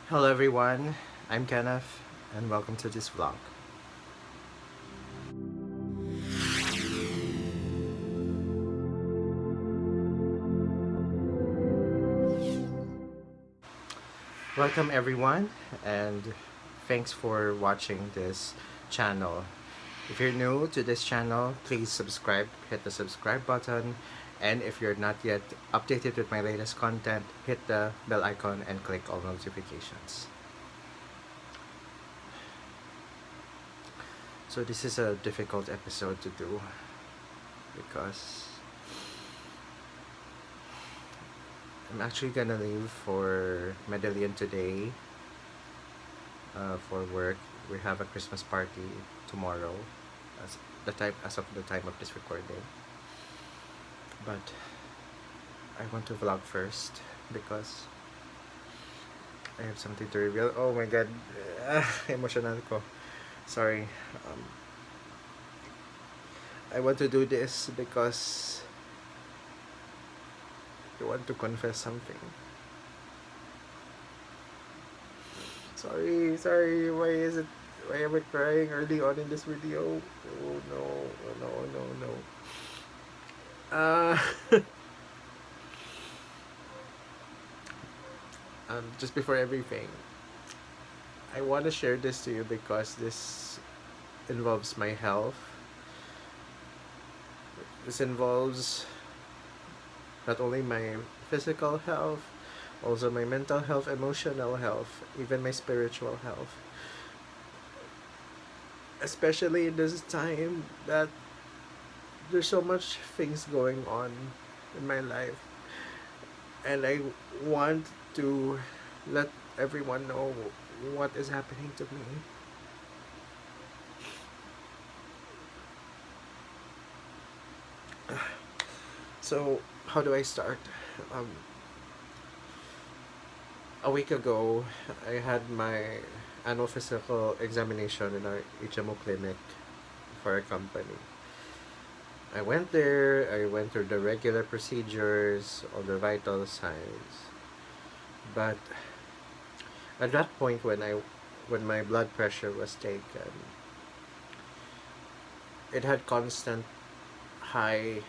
Hello everyone, I'm Kenneth and welcome to this vlog. Welcome everyone and thanks for watching this channel. If you're new to this channel, please subscribe, hit the subscribe button, and if you're not yet updated with my latest content, hit the bell icon and click all notifications. So this is a difficult episode to do because I'm actually gonna leave for Medellin today for work. We have a Christmas party tomorrow, as of the time of this recording. But I want to vlog first because I have something to reveal. Oh my god, emotional ko. Sorry. I want to do this because I want to confess something. Sorry, why am I crying early on in this video? Oh no, no. Uh, just before everything, I want to share this to you because this involves my health. This involves not only my physical health, also my mental health, emotional health, even my spiritual health. Especially in this time that there's so much things going on in my life, and I want to let everyone know what is happening to me. So how do I start? Um, a week ago, I had my annual physical examination in our HMO clinic for a company. I went there, I went through the regular procedures, all the vital signs. But at that point when my blood pressure was taken, it had constant high,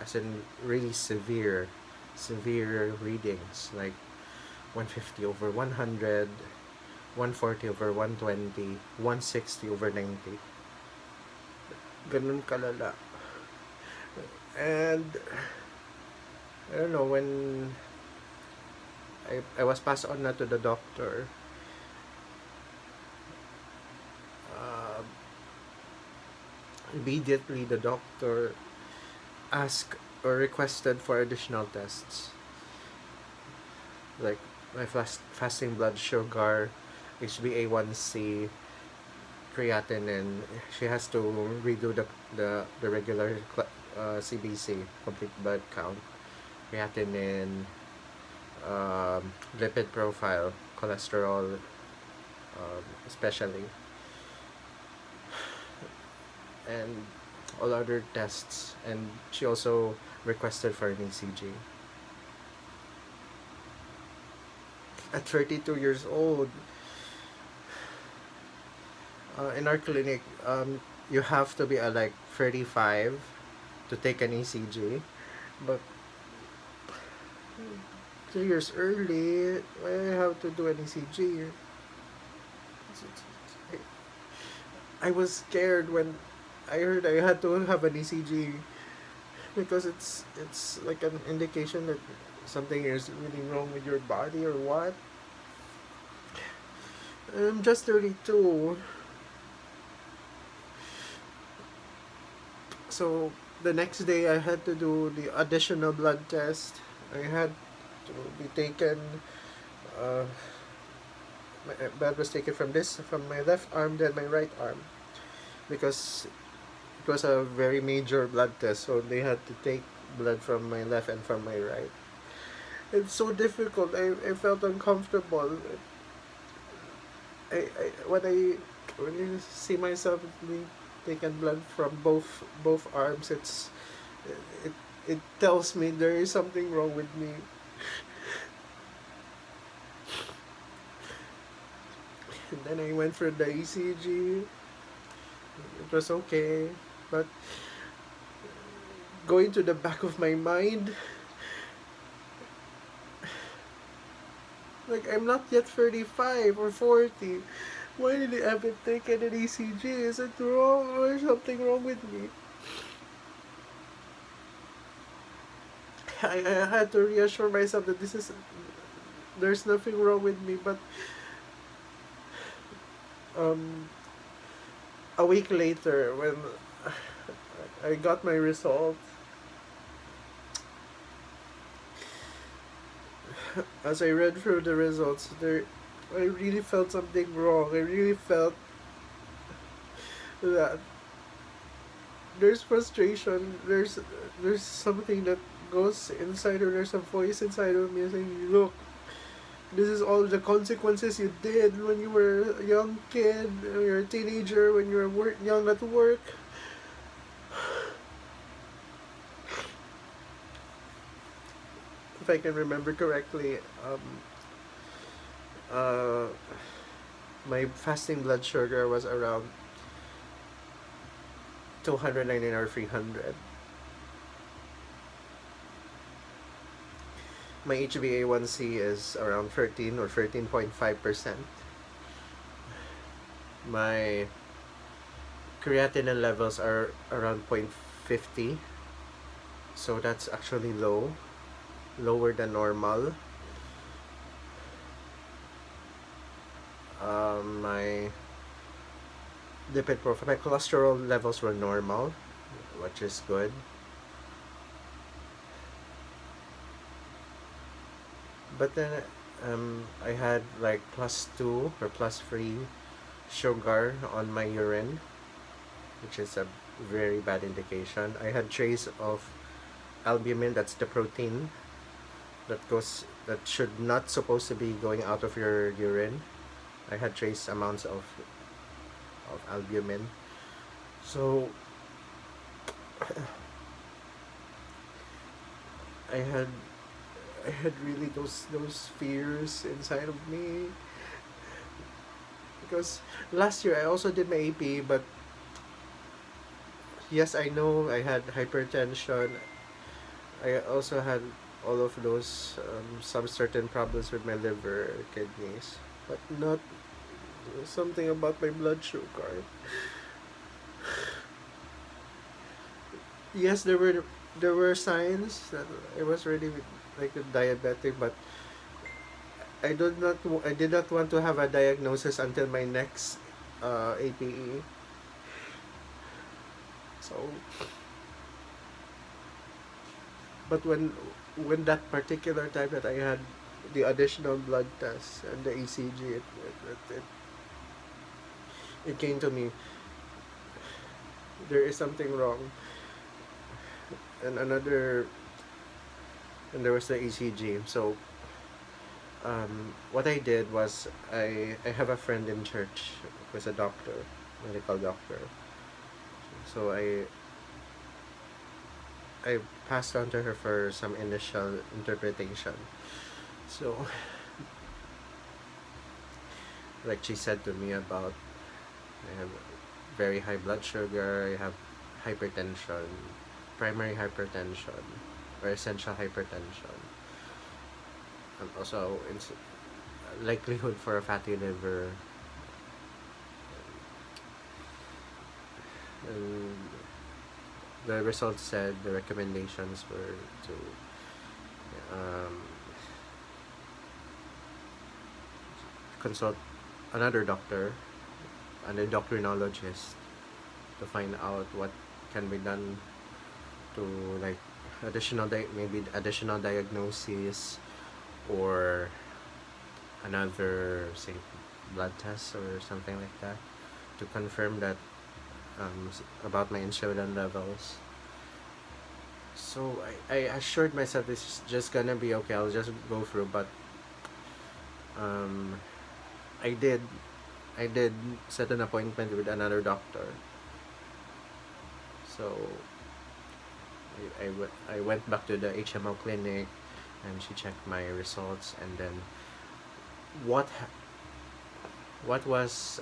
as in really severe readings, like 150 over 100, 140 over 120, 160 over 90. Ganun kalala. And I don't know, when I was passed on na to the doctor, uh, immediately the doctor asked or requested for additional tests, like my fasting blood sugar, HbA1c, creatinine. She has to redo the regular CBC, complete blood count, creatinine, lipid profile, cholesterol, especially, and all other tests. And she also requested for an ECG. At 32 years old, in our clinic, you have to be like 35 to take an ECG. But 2 years early, why I have to do an ECG? I was scared when I heard I had to have an ECG because it's like an indication that something is really wrong with your body or what. I'm just 32. So the next day I had to do the additional blood test. I had to be taken, uh, my blood was taken from my left arm, then my right arm, because it was a very major blood test, so they had to take blood from my left and from my right. It's so difficult. I felt uncomfortable. When I see myself being taken blood from both arms, it it tells me there is something wrong with me. And then I went for the ECG. It was okay, but going to the back of my mind, like, I'm not yet 35 or 40. Why did I haven't taken an ECG? Is it wrong or something wrong with me? I had to reassure myself that there's nothing wrong with me, but um, a week later, when I got my result, as I read through the results, I really felt something wrong. I really felt that there's frustration. There's something that goes inside, or there's a voice inside of me saying, "Look, this is all the consequences you did when you were a young kid, when you were a teenager, when you were young at work." If I can remember correctly, uh, my fasting blood sugar was around 299 or 300. My HbA1c is around 13 or 13.5%. My creatinine levels are around 0.50. So that's actually lower than normal. My lipid profile, my cholesterol levels were normal, which is good. But then I had like +2 or +3 sugar on my urine, which is a very bad indication. I had trace of albumin, that's the protein that should not supposed to be going out of your urine. I had trace amounts of albumin. So I had really those fears inside of me, because last year I also did my AP, but yes, I know I had hypertension. I also had all of those some certain problems with my liver, kidneys, but not something about my blood sugar. Yes, there were signs that I was already like a diabetic, but I did not want to have a diagnosis until my next APE. So, but when that particular time that I had the additional blood test and the ECG, it came to me, there is something wrong. And there was the ECG. So what I did was, I have a friend in church who's a doctor, medical doctor. So I passed on to her for some initial interpretation. So, like she said to me about, I have very high blood sugar, I have hypertension, primary hypertension, or essential hypertension, and also likelihood for a fatty liver. And the results said the recommendations were to consult another doctor, an endocrinologist, to find out what can be done to, like, maybe additional diagnosis, or another, say, blood test or something like that, to confirm that about my insulin levels. So I assured myself this is just gonna be okay, I'll just go through. But I did set an appointment with another doctor. So I went back to the HMO clinic, and she checked my results. And then what was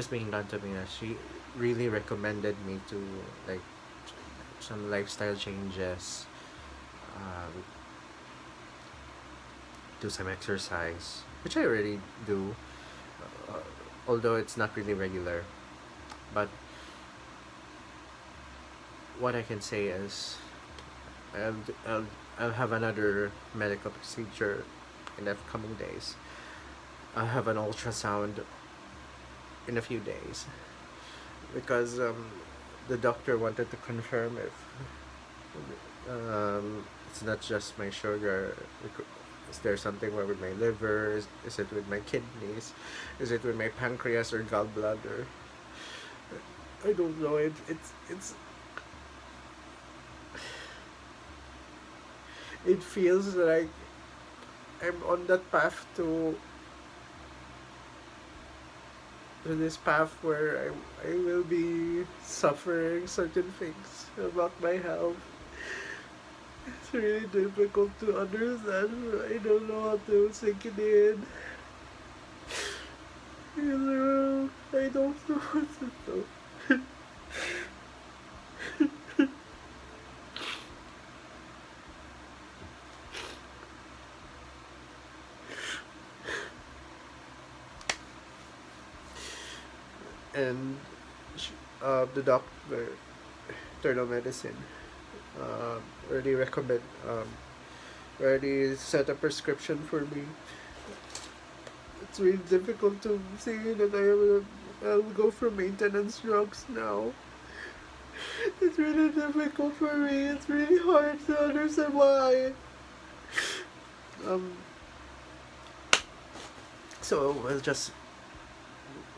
being done to me, she really recommended me to, like, some lifestyle changes, um, do some exercise, which I already do, uh, although it's not really regular. But what I can say is, I'll, I'll, I'll have another medical procedure in the coming days. I'll have an ultrasound in a few days because the doctor wanted to confirm if it's not just my sugar. Is there something wrong with my liver? Is it with my kidneys? Is it with my pancreas or gallbladder? I don't know. It feels like I'm on that path to this path where I will be suffering certain things about my health. It's really difficult to understand. I don't know how to sink it in. I don't know what to do. And the doctor, internal medicine, already recommend, already set a prescription for me. It's really difficult to see that I'll go for maintenance drugs now. It's really difficult for me. It's really hard to understand why. Um, so I'll just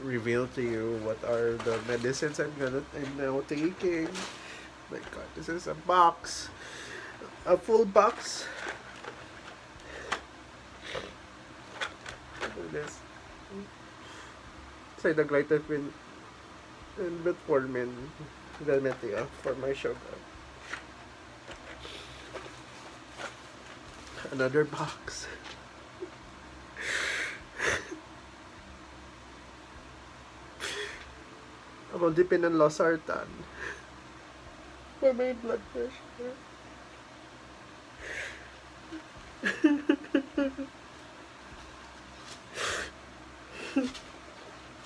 reveal to you what are the medicines I'm now taking. My God, this is a box, a full box. Look at this. Cytoglitazine and metformin, Velmetia for my sugar. Another box. Amlodipine and losartan for my blood pressure.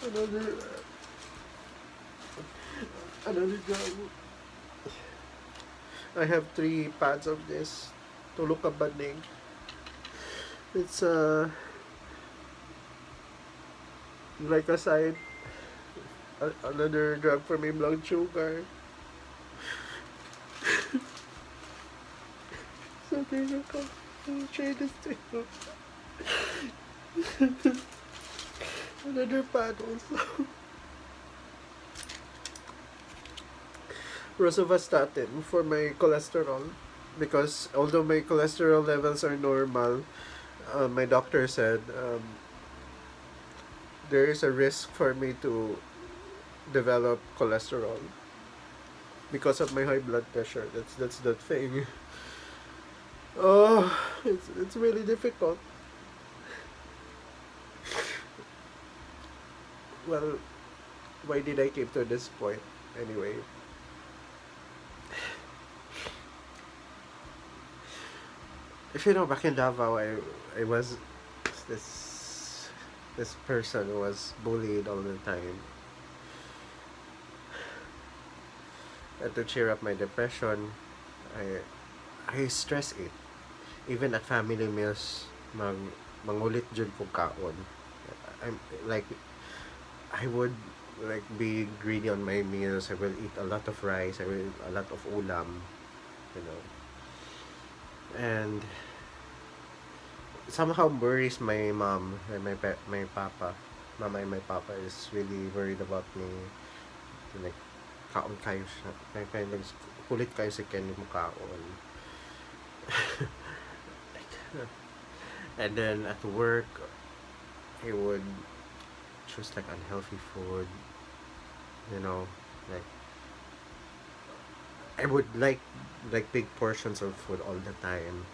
another another drug. I have 3 pads of this tulukabaning. It's glycoside, another drug for my blood sugar. So difficult to try this thing. Another pad also. Rosuvastatin for my cholesterol, because although my cholesterol levels are normal, my doctor said there is a risk for me to develop cholesterol because of my high blood pressure. That's the thing. Oh, it's really difficult. Well, why did I came to this point anyway? If you know, back in Davao, I was this person who was bullied all the time. And to cheer up my depression, I stress it. Even at family meals, mangulit jud ko kaon. I'm like, I would like be greedy on my meals. I will eat a lot of rice. I will eat a lot of ulam, you know. And somehow worries my mom and my papa. Mama and my papa is really worried about me. Like, kaon kayo siya. Like, kulit kayo si Kenny mo kaon. And then at work, he would choose like unhealthy food, you know, like I would like big portions of food all the time.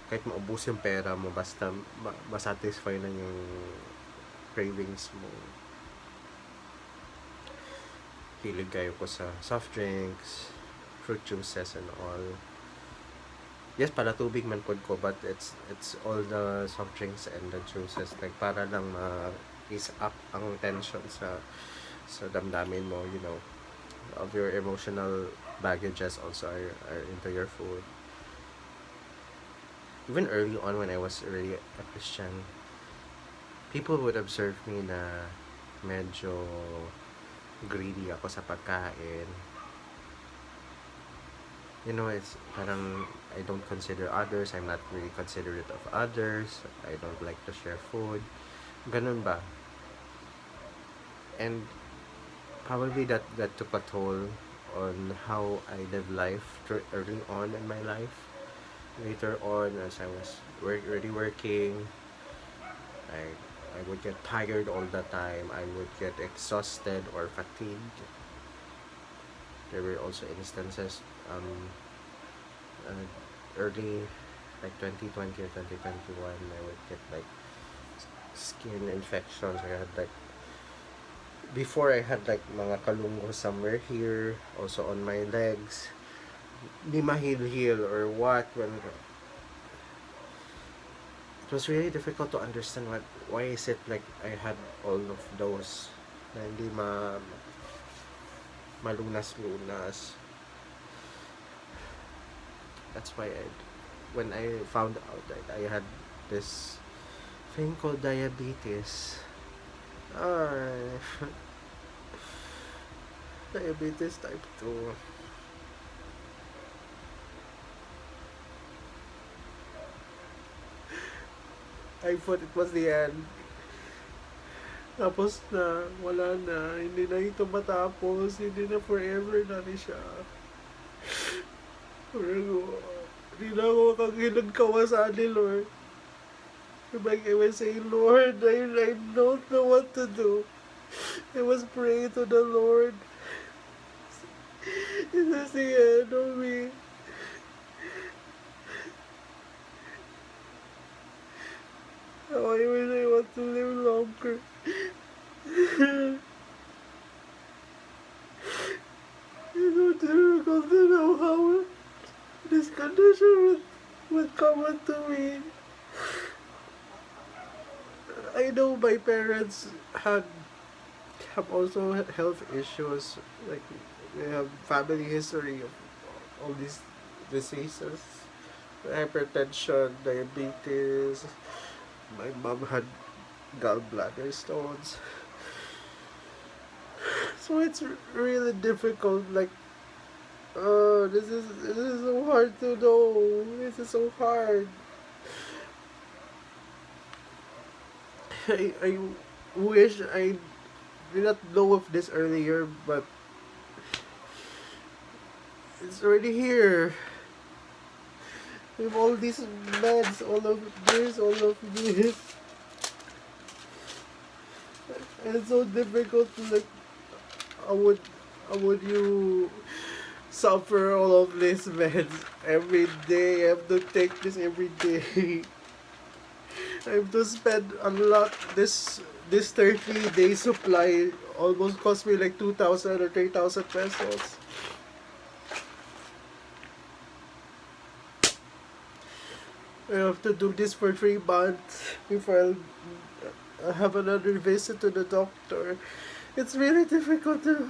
kahit maubos yung pera mo, basta masatisfy na yung cravings mo. Hilig kayo ko sa soft drinks, fruit juices and all. Yes, pala tubig man pod ko, but it's all the soft drinks and the juices, like para lang ma-ease up ang tension sa damdamin mo, you know, of your emotional baggages also are into your food. Even early on when I was really a Christian, people would observe me na medyo greedy ako sa pagkain. You know, it's parang I don't consider others, I'm not really considerate of others, I don't like to share food. Ganun ba? And probably that took a toll on how I live life early on in my life. Later on, as I was already working, I would get tired all the time. I would get exhausted or fatigued. There were also instances early, like 2020 or 2021, I would get like skin infections. I had like, before I had like mga kalunggo somewhere here, also on my legs. Di mahil-heal or what, when it was really difficult to understand why is it like I had all of those na hindi malunas-lunas. That's why when I found out that I had this thing called diabetes, diabetes type 2. I thought it was the end. Tapos na, wala na, hindi na ito matapos, hindi na forever na ni siya. Pero, hindi na ako makakilag kawasani, Lord. Like I was saying, Lord, I don't know what to do. I was praying to the Lord. This is the end of me. Oh, I wish I want to live longer. It's so difficult to know how this condition would come to me. I know my parents have also health issues, like they have family history of all these diseases, hypertension, diabetes. My mom had gallbladder stones. So it's really difficult, like, oh, this is so hard to know. This is so hard. I wish I did not know of this earlier, but it's already here. With all these meds, all of this. And it's so difficult to, like, how would you suffer all of these meds every day? I have to take this every day. I have to spend a lot. This 30-day supply almost cost me like 2,000 or 3,000 pesos. I have to do this for 3 months before I'll have another visit to the doctor. It's really difficult to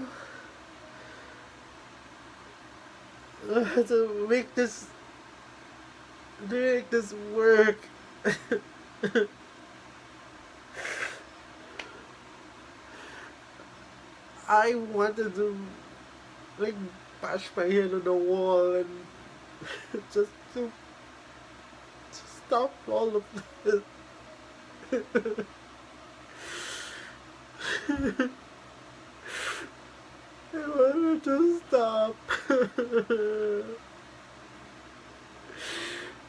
make this work. I wanted to, like, bash my head on the wall and just to stop all of this. I wanted to stop.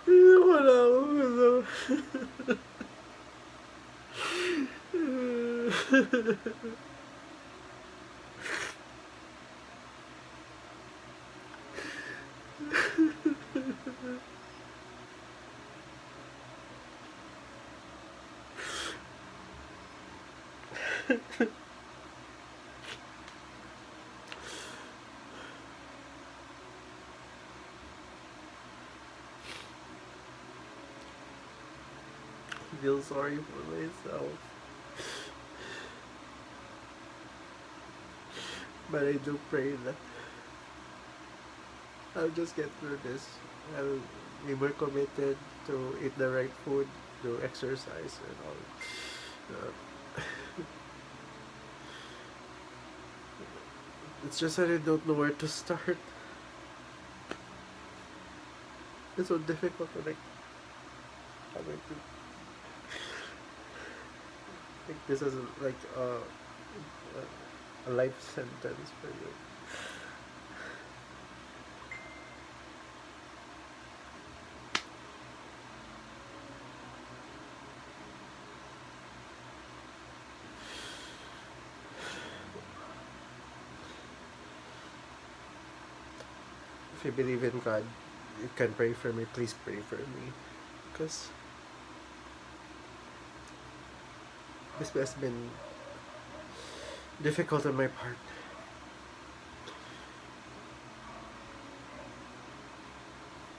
Wala akong gusto. Feel sorry for myself. But I do pray that I'll just get through this. I'll be more committed to eat the right food, do exercise and all. It's just that I don't know where to start. It's so difficult to like having to think this is like a life sentence for you. If you believe in God, you can pray for me. Please pray for me, because this has been difficult on my part.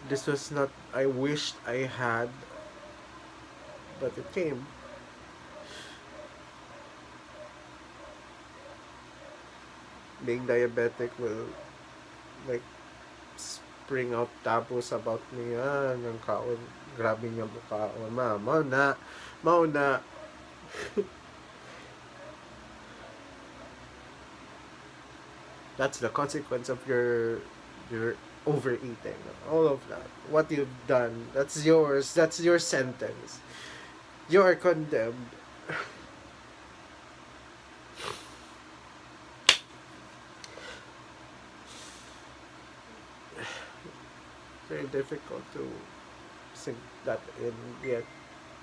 This was not I wished I had, but it came. Being diabetic will like spring out tapos about me. Ng kaon, grabe niya mukha. Mao na. That's the consequence of your overeating. All of that. What you've done, that's yours. That's your sentence. You are condemned. Very difficult to sink that in yet,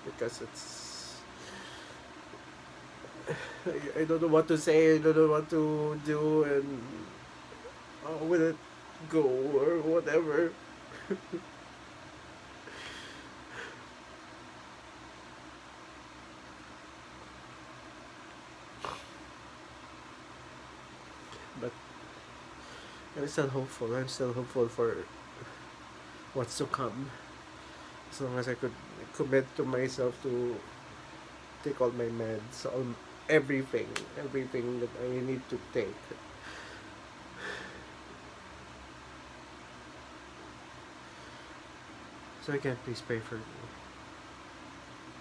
because it's I don't know what to say, I don't know what to do, and how will it go or whatever. But I'm still hopeful. I'm still hopeful for what's to come. As long as I could commit to myself to take all my meds, everything that I need to take. So again, please pray for me.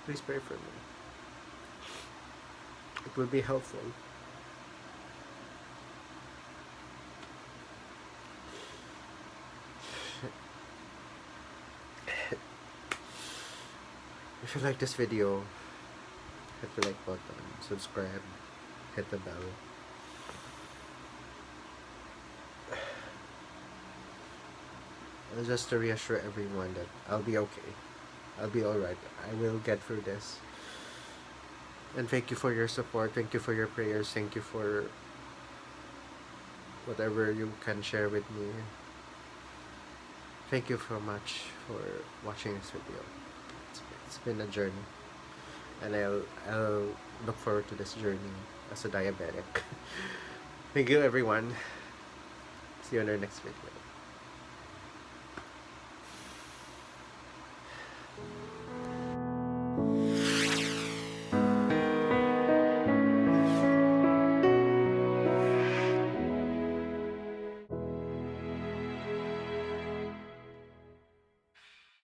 Please pray for me. It will be helpful. If you like this video, hit the like button, subscribe, hit the bell. Just to reassure everyone that I'll be okay. I'll be alright. I will get through this. And thank you for your support. Thank you for your prayers. Thank you for whatever you can share with me. Thank you so much for watching this video. It's been a journey, and I'll look forward to this journey as a diabetic. Thank you, everyone. See you in our next video.